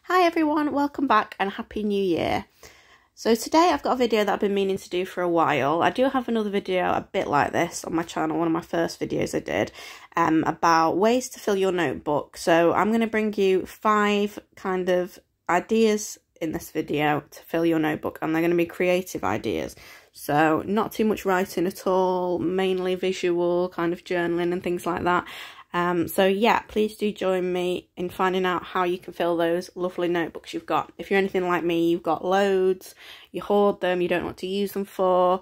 Hi everyone, welcome back and Happy New Year. So today I've got a video that I've been meaning to do for a while. I do have another video a bit like this on my channel, one of my first videos I did, about ways to fill your notebook. So I'm going to bring you 5 kind of ideas in this video to fill your notebook, and they're going to be creative ideas. So not too much writing at all, mainly visual kind of journaling and things like that. So yeah, please do join me in finding out how you can fill those lovely notebooks you've got. If you're anything like me, you've got loads, you hoard them, you don't know what to use them for.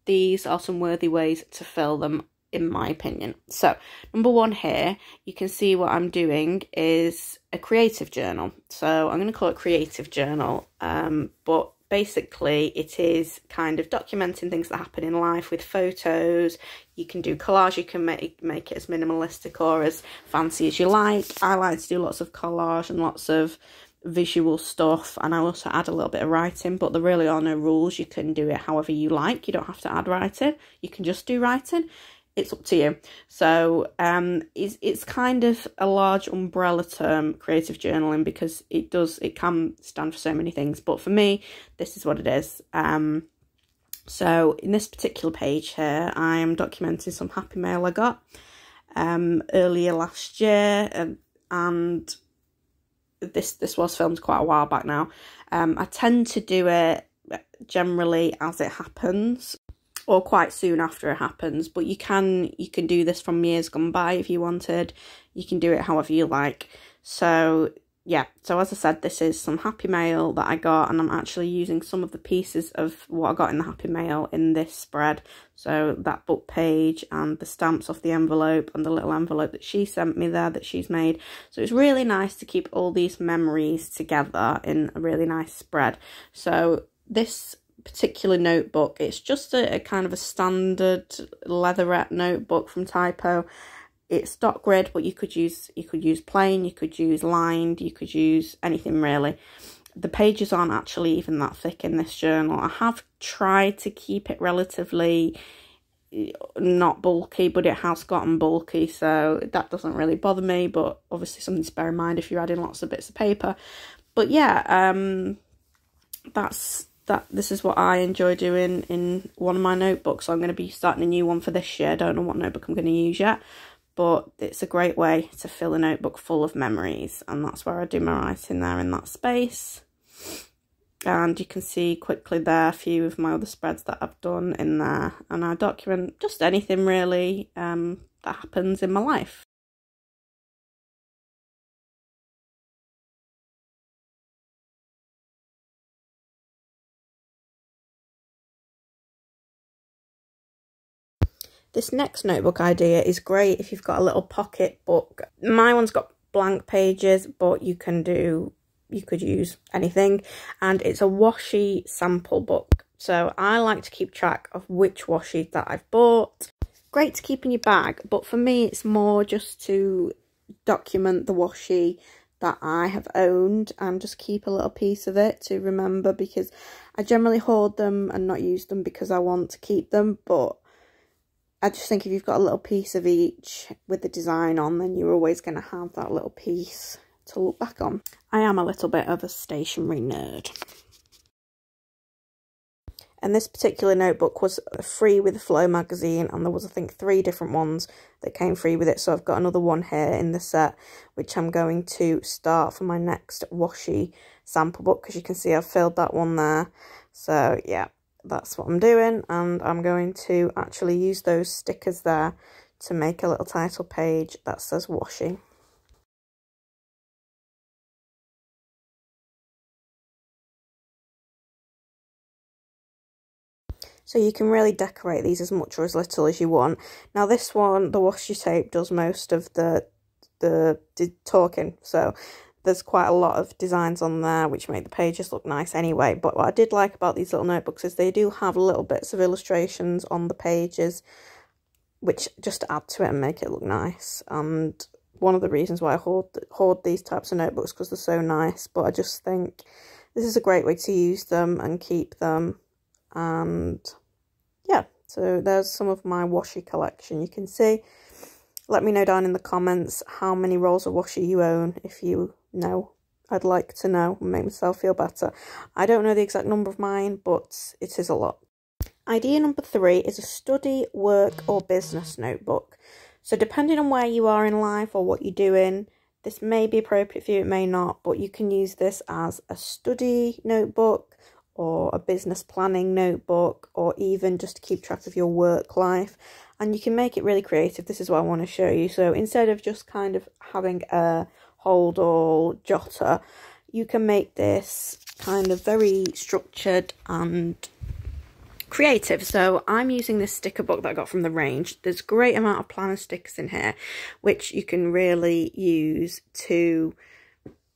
These are some worthy ways to fill them, in my opinion. So number 1 here, you can see what I'm doing is a creative journal. So I'm going to call it creative journal, but basically it is kind of documenting things that happen in life with photos. You can do collage, you can make it as minimalistic or as fancy as you like. I like to do lots of collage and lots of visual stuff, and I also add a little bit of writing, but there really are no rules. You can do it however you like. You don't have to add writing, you can just do writing. It's up to you. So it's kind of a large umbrella term, creative journaling, because it can stand for so many things, but for me this is what it is. So in this particular page here, I am documenting some happy mail I got earlier last year, and this was filmed quite a while back now. I tend to do it generally as it happens, or quite soon after it happens, but you can do this from years gone by if you wanted. You can do it however you like. So yeah, so as I said, this is some happy mail that I got, and I'm actually using some of the pieces of what I got in the happy mail in this spread. So that book page and the stamps off the envelope and the little envelope that she sent me there that she's made. So it's really nice to keep all these memories together in a really nice spread. So this particular notebook, it's just a kind of a standard leatherette notebook from Typo. It's dot grid, but you could use plain, you could use lined, you could use anything really. The pages aren't actually even that thick in this journal. I have tried to keep it relatively not bulky, but it has gotten bulky, so that doesn't really bother me, but obviously something to bear in mind if you're adding lots of bits of paper. But yeah, this is what I enjoy doing in one of my notebooks. So I'm going to be starting a new one for this year. I don't know what notebook I'm going to use yet, but it's a great way to fill a notebook full of memories, and that's where I do my writing, there in that space. And you can see quickly there a few of my other spreads that I've done in there, and I document just anything really that happens in my life. This next notebook idea is great if you've got a little pocket book. My one's got blank pages, but you could use anything, and it's a washi sample book. So I like to keep track of which washi that I've bought. Great to keep in your bag, but for me it's more just to document the washi that I have owned and just keep a little piece of it to remember, because I generally hoard them and not use them because I want to keep them, but I just think if you've got a little piece of each with the design on, then you're always going to have that little piece to look back on. I am a little bit of a stationery nerd. And this particular notebook was free with Flow magazine, and there was, I think, 3 different ones that came free with it. So I've got another one here in the set, which I'm going to start for my next washi sample book, because you can see I've filled that one there. So yeah, that's what I'm doing, and I'm going to actually use those stickers there to make a little title page that says washi. So you can really decorate these as much or as little as you want. Now this one, the washi tape does most of the talking, so there's quite a lot of designs on there which make the pages look nice anyway. But what I did like about these little notebooks is they do have little bits of illustrations on the pages, which just add to it and make it look nice. And one of the reasons why I hoard these types of notebooks, because they're so nice. But I just think this is a great way to use them and keep them. And yeah, so there's some of my washi collection. You can see. Let me know down in the comments how many rolls of washi you own, if you know I'd like to know and make myself feel better. I don't know the exact number of mine, but it is a lot. Idea number 3 is a study, work or business notebook. So depending on where you are in life or what you're doing, this may be appropriate for you, it may not, but you can use this as a study notebook or a business planning notebook, or even just to keep track of your work life. And you can make it really creative. This is what I want to show you. So instead of just kind of having a hold all jotter, you can make this kind of very structured and creative. So I'm using this sticker book that I got from the range. There's a great amount of planner stickers in here, which you can really use to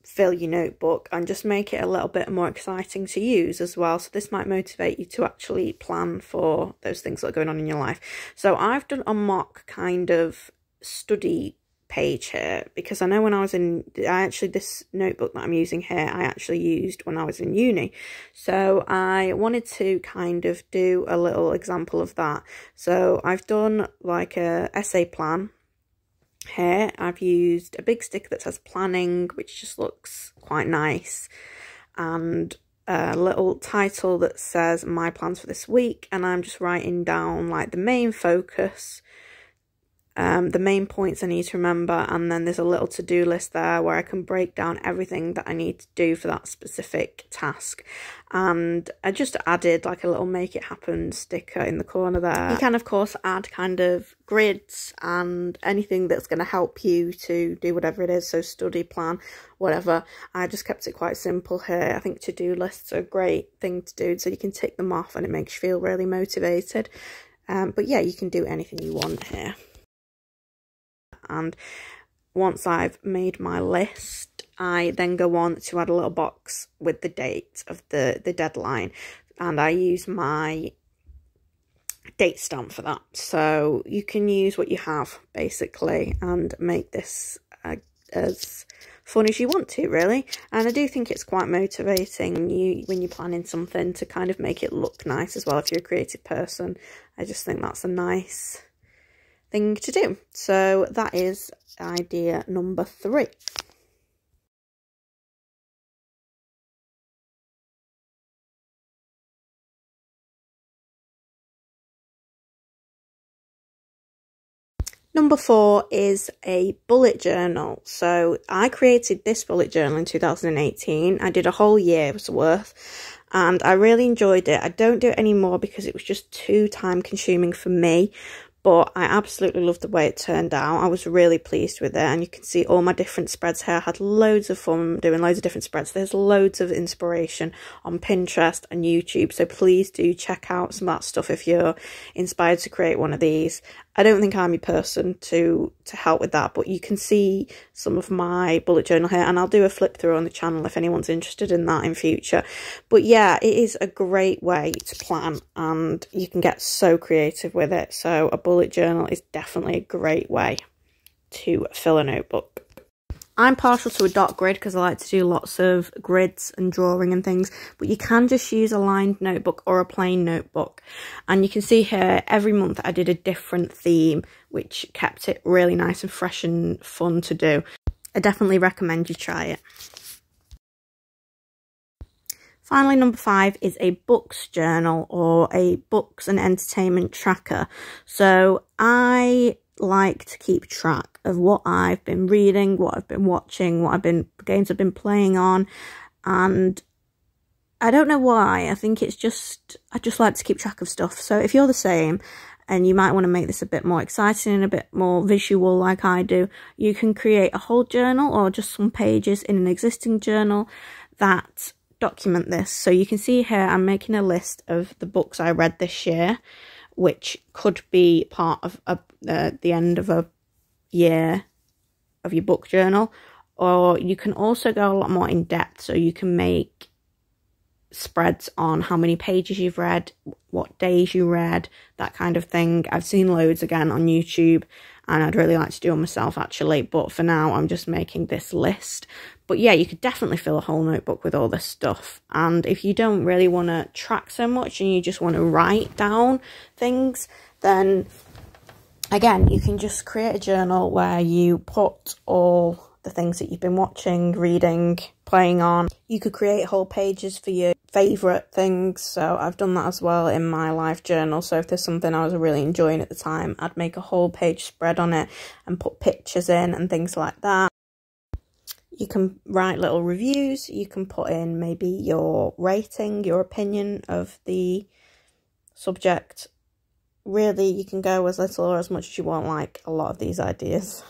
fill your notebook and just make it a little bit more exciting to use as well. So this might motivate you to actually plan for those things that are going on in your life. So I've done a mock kind of study page here, because I know when I was in, this notebook that I'm using here, I actually used when I was in uni. So I wanted to kind of do a little example of that. So I've done like a essay plan. Here I've used a big sticker that says planning, which just looks quite nice, and a little title that says my plans for this week, and I'm just writing down like the main focus, the main points I need to remember, and then there's a little to-do list there where I can break down everything that I need to do for that specific task. And I just added like a little make it happen sticker in the corner there. You can of course add kind of grids and anything that's going to help you to do whatever it is, so study, plan, whatever. I just kept it quite simple here. I think to-do lists are a great thing to do, so you can tick them off and it makes you feel really motivated. But yeah, you can do anything you want here. And once I've made my list, I then go on to add a little box with the date of the deadline, and I use my date stamp for that. So you can use what you have basically and make this as fun as you want to, really. And I do think it's quite motivating when you're planning something to kind of make it look nice as well. If you're a creative person, I just think that's a nice thing to do. So that is idea number 3. Number 4 is a bullet journal. So I created this bullet journal in 2018. I did a whole year's worth and I really enjoyed it. I don't do it anymore because it was just too time consuming for me. But I absolutely loved the way it turned out. I was really pleased with it. And you can see all my different spreads here. I had loads of fun doing loads of different spreads. There's loads of inspiration on Pinterest and YouTube. So please do check out some of that stuff if you're inspired to create one of these. I don't think I'm your person to help with that, but you can see some of my bullet journal here, and I'll do a flip through on the channel if anyone's interested in that in future. But yeah, it is a great way to plan and you can get so creative with it. So a bullet journal is definitely a great way to fill a notebook. I'm partial to a dot grid because I like to do lots of grids and drawing and things, but you can just use a lined notebook or a plain notebook. And you can see here every month I did a different theme, which kept it really nice and fresh and fun to do. I definitely recommend you try it. Finally, number 5 is a books journal or a books and entertainment tracker. So I like to keep track of what I've been reading, what I've been watching, games I've been playing on, and I don't know why. I think I just like to keep track of stuff. So if you're the same and you might want to make this a bit more exciting and a bit more visual like I do, you can create a whole journal or just some pages in an existing journal that document this. So you can see here I'm making a list of the books I read this year, which could be part of the end of a year of your book journal, or you can also go a lot more in depth. So you can make spreads on how many pages you've read, what days you read, that kind of thing. I've seen loads again on YouTube and I'd really like to do it myself actually, but for now I'm just making this list. But yeah, you could definitely fill a whole notebook with all this stuff. And if you don't really want to track so much and you just want to write down things, then again, you can just create a journal where you put all the things that you've been watching, reading, playing on. You could create whole pages for your favourite things, so I've done that as well in my life journal. So if there's something I was really enjoying at the time, I'd make a whole page spread on it and put pictures in and things like that. You can write little reviews, you can put in maybe your rating, your opinion of the subject. Really, you can go as little or as much as you want, like a lot of these ideas.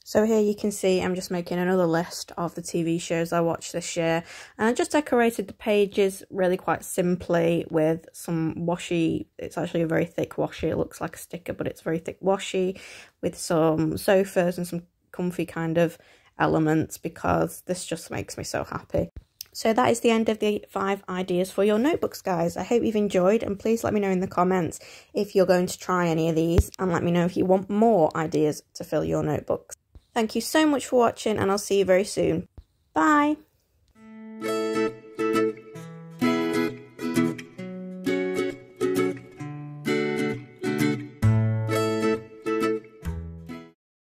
So here you can see I'm just making another list of the TV shows I watched this year, and I just decorated the pages really quite simply with some washi. It's actually a very thick washi. It looks like a sticker, but it's very thick washi, with some sofas and some comfy kind of elements, because this just makes me so happy. So that is the end of the 5 ideas for your notebooks, guys. I hope you've enjoyed, and please let me know in the comments if you're going to try any of these, and let me know if you want more ideas to fill your notebooks. Thank you so much for watching, and I'll see you very soon. Bye!